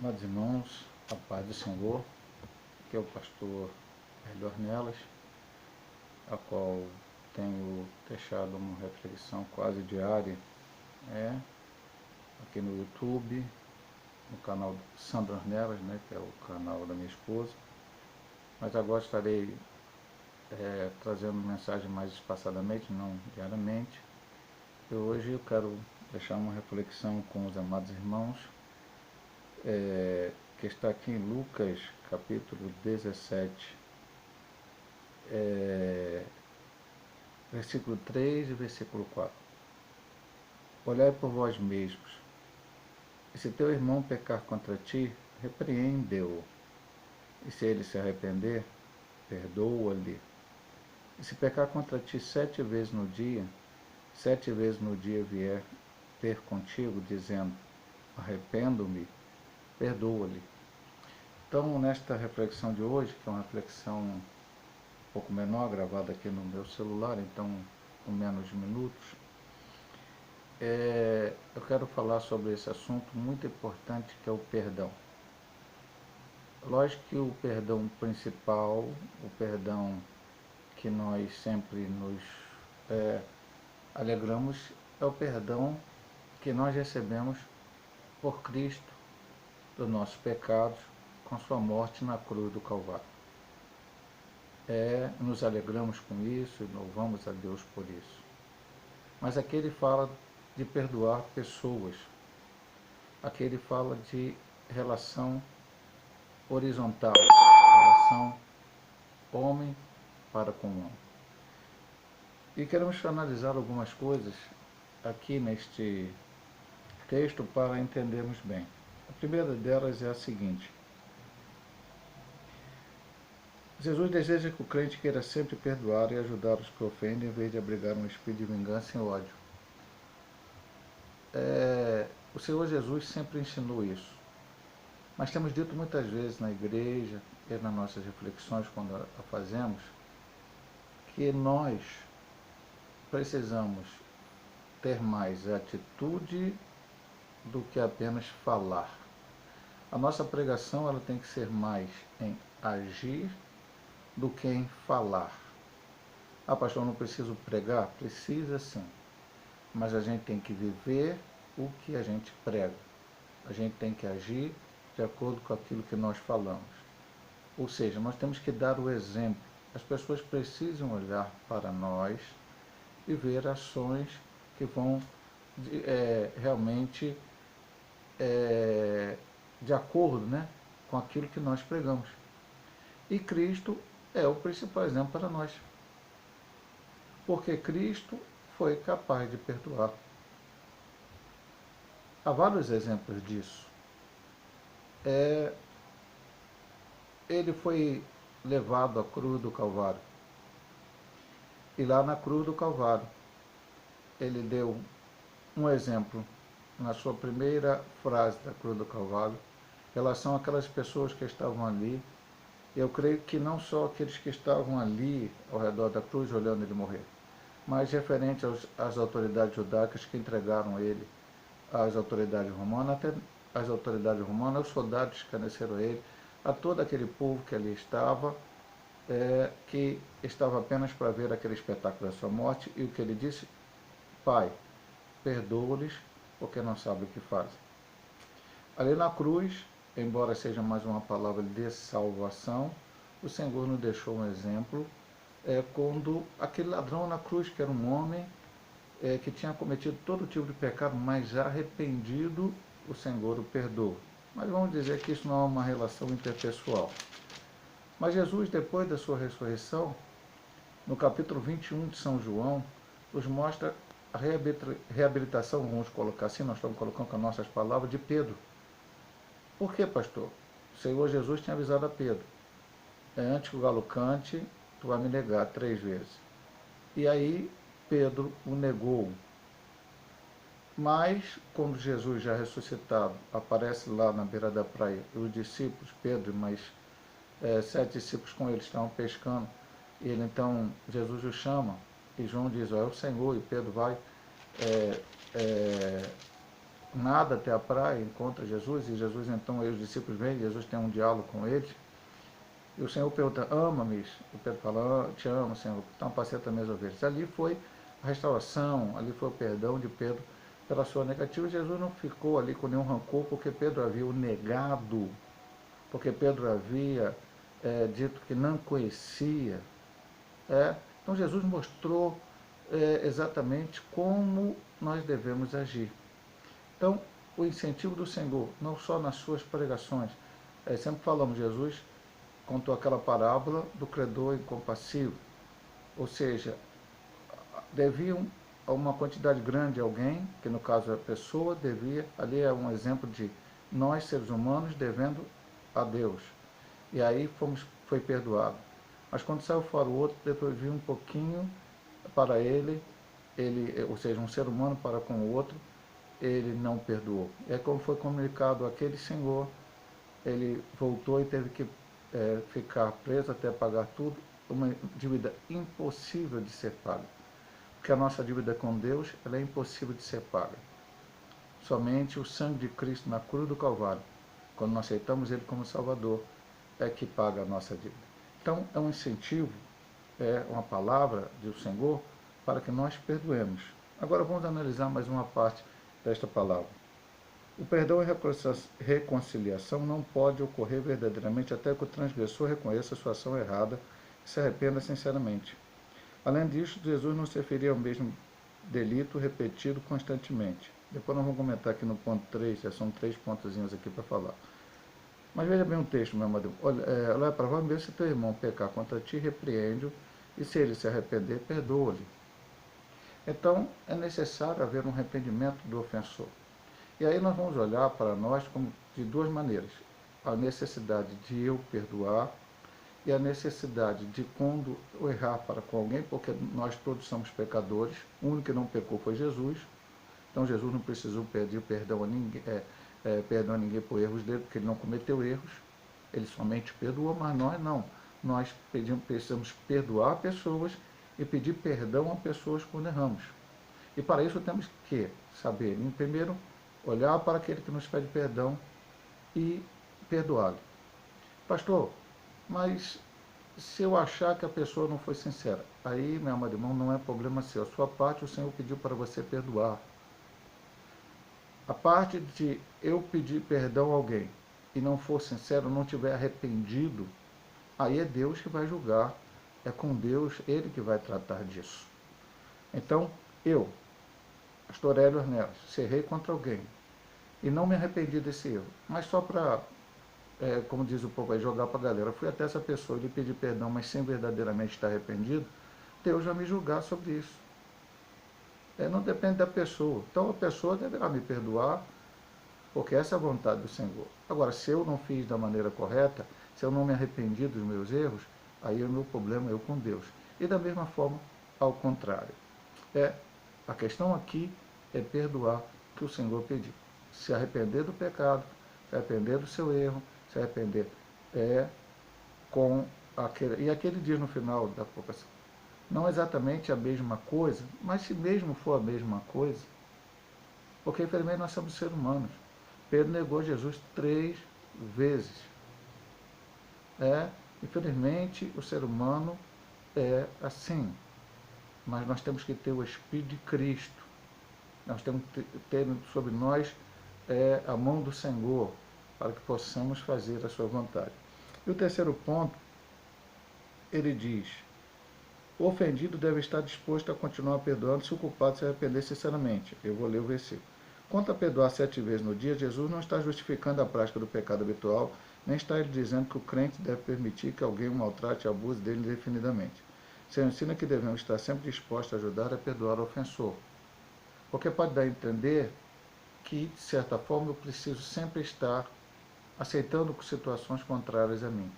Amados irmãos, a paz do Senhor, que é o pastor Hélio Ornelas, a qual tenho deixado uma reflexão quase diária aqui no YouTube, no canal Sandra Ornelas, que é o canal da minha esposa, mas agora estarei trazendo mensagem mais espaçadamente, não diariamente. E hoje eu quero deixar uma reflexão com os amados irmãos, que está aqui em Lucas, capítulo 17, versículo 3 e versículo 4. Olhai por vós mesmos, e se teu irmão pecar contra ti, repreende-o, e se ele se arrepender, perdoa-lhe. E se pecar contra ti 7 vezes no dia, 7 vezes no dia vier ter contigo, dizendo, arrependo-me, perdoa-lhe. Então, nesta reflexão de hoje, que é uma reflexão um pouco menor, gravada aqui no meu celular, então com menos de minutos, eu quero falar sobre esse assunto muito importante, que é o perdão. Lógico que o perdão principal, o perdão que nós sempre nos alegramos, é o perdão que nós recebemos por Cristo dos nossos pecados com sua morte na cruz do Calvário. Nos alegramos com isso e louvamos a Deus por isso. Mas aqui ele fala de perdoar pessoas. Aqui ele fala de relação horizontal, relação homem para com homem. E queremos analisar algumas coisas aqui neste texto para entendermos bem. A primeira delas é a seguinte: Jesus deseja que o crente queira sempre perdoar e ajudar os que ofendem, em vez de abrigar um espírito de vingança e ódio. O Senhor Jesus sempre ensinou isso. Mas temos dito muitas vezes na igreja e nas nossas reflexões, quando a fazemos, que nós precisamos ter mais atitude do que apenas falar. A nossa pregação ela tem que ser mais em agir do que em falar. Ah, pastor, eu não preciso pregar? Precisa sim. Mas a gente tem que viver o que a gente prega. A gente tem que agir de acordo com aquilo que nós falamos. Ou seja, nós temos que dar o exemplo. As pessoas precisam olhar para nós e ver ações que vão realmente de acordo com aquilo que nós pregamos. E Cristo é o principal exemplo para nós. Porque Cristo foi capaz de perdoar. Há vários exemplos disso. Ele foi levado à cruz do Calvário. E lá na cruz do Calvário, ele deu um exemplo na sua primeira frase da cruz do Calvário, em relação àquelas pessoas que estavam ali. Eu creio que não só aqueles que estavam ali ao redor da cruz olhando ele morrer, mas referente às autoridades judaicas que entregaram ele às autoridades romanas, até as autoridades romanas, os soldados que escarneceram ele, a todo aquele povo que ali estava, que estava apenas para ver aquele espetáculo da sua morte, e o que ele disse: Pai, perdoa-lhes, porque não sabem o que fazem. Ali na cruz, embora seja mais uma palavra de salvação, o Senhor nos deixou um exemplo, quando aquele ladrão na cruz, que era um homem que tinha cometido todo tipo de pecado, mas arrependido, o Senhor o perdoa. Mas vamos dizer que isso não é uma relação interpessoal. Mas Jesus, depois da sua ressurreição, no capítulo 21 de São João, nos mostra a reabilitação, vamos colocar assim, nós estamos colocando com as nossas palavras, de Pedro. Por que, pastor? O Senhor Jesus tinha avisado a Pedro: antes que o galo cante, tu vai me negar 3 vezes. E aí Pedro o negou. Mas, quando Jesus já ressuscitado aparece lá na beira da praia, e os discípulos, Pedro e mais 7 discípulos com ele, estavam pescando, e ele então, Jesus o chama, e João diz: é o Senhor, e Pedro vai nada até a praia, encontra Jesus, e Jesus então, aí os discípulos vêm, Jesus tem um diálogo com eles, e o Senhor pergunta, ama-me? O Pedro fala, te amo, Senhor, então apacenta minhas ovelhas. Ali foi a restauração, ali foi o perdão de Pedro pela sua negativa. Jesus não ficou ali com nenhum rancor, porque Pedro havia o negado, porque Pedro havia dito que não conhecia. Então Jesus mostrou exatamente como nós devemos agir. Então, o incentivo do Senhor, não só nas suas pregações, sempre falamos, Jesus contou aquela parábola do credor incompassivo, ou seja, deviam a uma quantidade grande de alguém, que no caso é a pessoa, devia, ali é um exemplo de nós, seres humanos, devendo a Deus. E aí foi perdoado. Mas quando saiu fora o outro, depois viu um pouquinho para ele, ou seja, um ser humano para com o outro, ele não perdoou. É como foi comunicado aquele senhor, ele voltou e teve que ficar preso até pagar tudo, uma dívida impossível de ser paga. Porque a nossa dívida com Deus, ela é impossível de ser paga. Somente o sangue de Cristo na cruz do Calvário, quando nós aceitamos Ele como Salvador, é que paga a nossa dívida. Então, é um incentivo, é uma palavra do Senhor para que nós perdoemos. Agora vamos analisar mais uma parte desta palavra. O perdão e reconciliação não pode ocorrer verdadeiramente até que o transgressor reconheça sua ação errada e se arrependa sinceramente. Além disso, Jesus não se referia ao mesmo delito repetido constantemente. Depois nós vamos comentar aqui no ponto 3, já são 3 pontozinhos aqui para falar. Mas veja bem o texto, meu amado. Olha para vós mesmo, se teu irmão pecar contra ti, repreende-o, e se ele se arrepender, perdoa-lhe. Então, é necessário haver um arrependimento do ofensor. E aí nós vamos olhar para nós como de duas maneiras. A necessidade de eu perdoar e a necessidade de, quando eu errar para com alguém, porque nós todos somos pecadores, o único que não pecou foi Jesus, então Jesus não precisou pedir perdão a ninguém por erros dele, porque ele não cometeu erros, ele somente perdoou, mas nós não. Nós precisamos perdoar pessoas e pedir perdão a pessoas quando erramos. E para isso temos que saber, em primeiro, olhar para aquele que nos pede perdão e perdoá-lo. Pastor, mas se eu achar que a pessoa não foi sincera, aí, meu amado irmão, não é problema seu. A sua parte, o Senhor pediu para você perdoar. A parte de eu pedir perdão a alguém e não for sincero, não tiver arrependido, aí é Deus que vai julgar. É com Deus, Ele que vai tratar disso. Então, eu, pastor Hélio Ornelas, se errei contra alguém e não me arrependi desse erro, mas só para, como diz o povo aí, jogar para a galera, fui até essa pessoa e lhe pedi perdão, mas sem verdadeiramente estar arrependido, Deus vai me julgar sobre isso. Não depende da pessoa. Então a pessoa deverá me perdoar, porque essa é a vontade do Senhor. Agora, se eu não fiz da maneira correta, se eu não me arrependi dos meus erros, aí é o meu problema, eu com Deus. E da mesma forma, ao contrário. A questão aqui é perdoar o que o Senhor pediu. Se arrepender do pecado, se arrepender do seu erro, se arrepender com aquele... E aquele diz no final da vocação, não exatamente a mesma coisa, mas se mesmo for a mesma coisa, porque infelizmente nós somos seres humanos. Pedro negou Jesus 3 vezes. Infelizmente o ser humano é assim, mas nós temos que ter o Espírito de Cristo. Nós temos que ter sobre nós a mão do Senhor, para que possamos fazer a sua vontade. E o terceiro ponto, ele diz, o ofendido deve estar disposto a continuar perdoando se o culpado se arrepender sinceramente. Eu vou ler o versículo. Quanto a perdoar 7 vezes no dia, Jesus não está justificando a prática do pecado habitual, nem está ele dizendo que o crente deve permitir que alguém o maltrate e abuse dele indefinidamente. Seu ensina que devemos estar sempre dispostos a ajudar a perdoar o ofensor. Porque pode dar a entender que, de certa forma, eu preciso sempre estar aceitando situações contrárias a mim.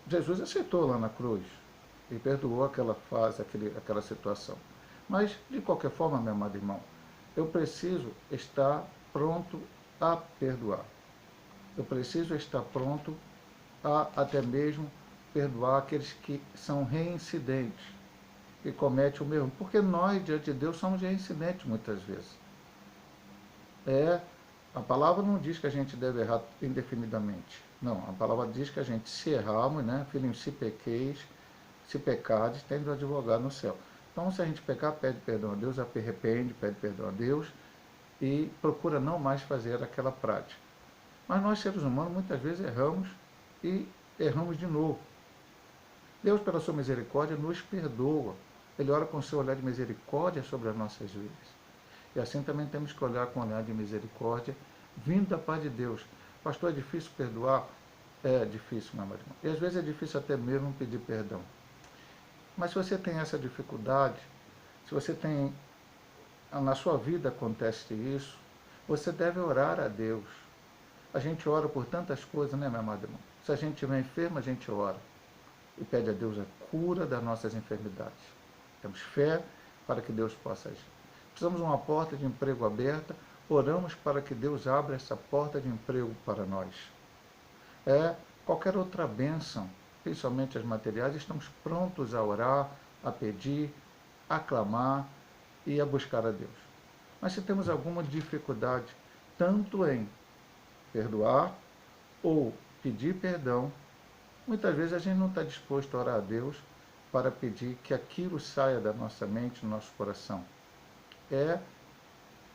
Jesus aceitou lá na cruz e perdoou aquela fase, aquela situação. Mas, de qualquer forma, meu amado irmão, eu preciso estar pronto a perdoar. Eu preciso estar pronto a até mesmo perdoar aqueles que são reincidentes, que cometem o mesmo. Porque nós, diante de Deus, somos reincidentes muitas vezes. A palavra não diz que a gente deve errar indefinidamente. Não, a palavra diz que a gente, se errarmos, né, filhinhos, se pequeis, se pecares, tem o advogado no céu. Então, se a gente pecar, pede perdão a Deus, arrepende, pede perdão a Deus e procura não mais fazer aquela prática. Mas nós, seres humanos, muitas vezes erramos e erramos de novo. Deus, pela sua misericórdia, nos perdoa. Ele olha com o seu olhar de misericórdia sobre as nossas vidas. E assim também temos que olhar com um olhar de misericórdia, vindo da paz de Deus. Pastor, é difícil perdoar? É difícil, meu irmão. E às vezes é difícil até mesmo pedir perdão. Mas se você tem essa dificuldade, se você tem, na sua vida acontece isso, você deve orar a Deus. A gente ora por tantas coisas, né, meu amado irmão? Se a gente estiver enfermo, a gente ora e pede a Deus a cura das nossas enfermidades. Temos fé para que Deus possa agir. Precisamos de uma porta de emprego aberta, oramos para que Deus abra essa porta de emprego para nós. Qualquer outra bênção, principalmente as materiais, estamos prontos a orar, a pedir, a clamar e a buscar a Deus. Mas se temos alguma dificuldade, tanto em perdoar ou pedir perdão, muitas vezes a gente não está disposto a orar a Deus para pedir que aquilo saia da nossa mente, do nosso coração.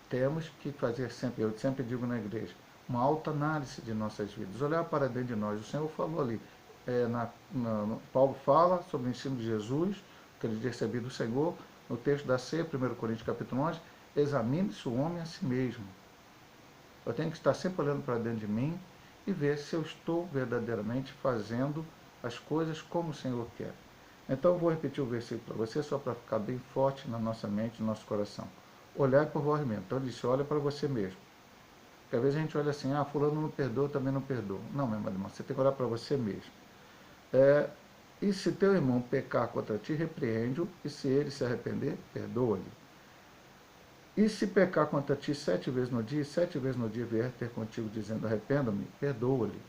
Temos que fazer sempre, eu sempre digo na igreja, uma autoanálise de nossas vidas, olhar para dentro de nós. O Senhor falou ali, Paulo fala sobre o ensino de Jesus, que ele recebido do Senhor, no texto da ceia, 1 Coríntios capítulo 11, examine-se o homem a si mesmo. Eu tenho que estar sempre olhando para dentro de mim e ver se eu estou verdadeiramente fazendo as coisas como o Senhor quer. Então eu vou repetir o versículo para você, só para ficar bem forte na nossa mente, no nosso coração. Olhar por vós mesmo. Então ele disse, olha para você mesmo. Porque às vezes a gente olha assim, fulano não perdoa, também não perdoa. Não, meu irmão, você tem que olhar para você mesmo. E se teu irmão pecar contra ti, repreende-o, e se ele se arrepender, perdoa-lhe. E se pecar contra ti 7 vezes no dia, e 7 vezes no dia vier ter contigo dizendo, arrependa-me, perdoa-lhe.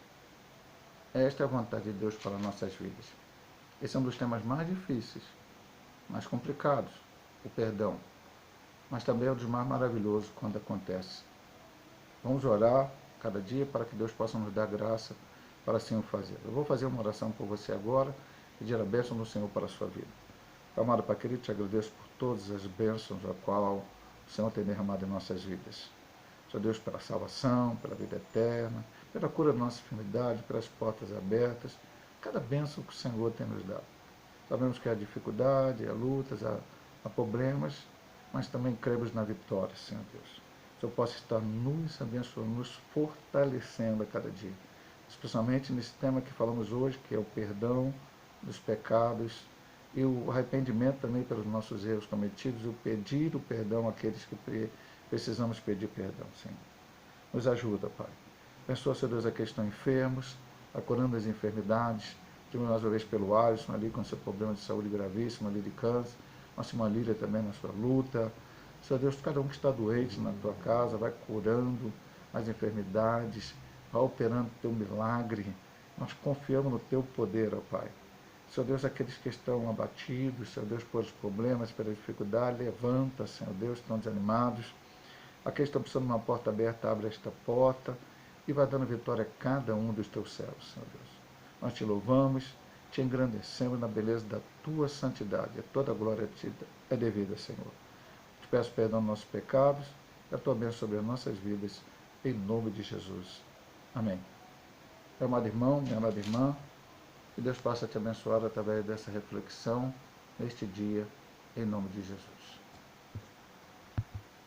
Esta é a vontade de Deus para nossas vidas. Esse é um dos temas mais difíceis, mais complicados, o perdão. Mas também é um dos mais maravilhosos quando acontece. Vamos orar cada dia para que Deus possa nos dar graça para assim o fazer. Eu vou fazer uma oração por você agora, pedir a bênção do Senhor para a sua vida. Amado Pai querido, te agradeço por todas as bênçãos a qual o Senhor tem derramado em nossas vidas. Senhor Deus, pela salvação, pela vida eterna, pela cura da nossa enfermidade, pelas portas abertas, cada bênção que o Senhor tem nos dado. Sabemos que há dificuldade, há lutas, há problemas, mas também cremos na vitória, Senhor Deus. Que o Senhor possa estar nos abençoando, nos fortalecendo a cada dia. Especialmente nesse tema que falamos hoje, que é o perdão dos pecados e o arrependimento também pelos nossos erros cometidos, o pedir o perdão àqueles que precisamos pedir perdão, Senhor. Nos ajuda, Pai. Abençoa, Senhor Deus, aqueles que estão enfermos, curando as enfermidades. Tivemos mais uma vez pelo Alisson ali com seu problema de saúde gravíssimo, ali de câncer. Nossa irmã Lília também na sua luta. Senhor Deus, cada um que está doente na tua casa, vai curando as enfermidades, vai operando o teu milagre. Nós confiamos no teu poder, ó Pai. Senhor Deus, aqueles que estão abatidos, Senhor Deus, por os problemas, pela dificuldade, levanta, Senhor Deus, estão desanimados. Aqueles que estão precisando de uma porta aberta, abre esta porta e vai dando vitória a cada um dos teus céus, Senhor Deus. Nós te louvamos, te engrandecemos na beleza da tua santidade. A toda a glória te é devida, Senhor. Te peço perdão dos nossos pecados e a tua bênção sobre as nossas vidas, em nome de Jesus. Amém. Meu amado irmão, minha amada irmã, que Deus possa te abençoar através dessa reflexão neste dia, em nome de Jesus.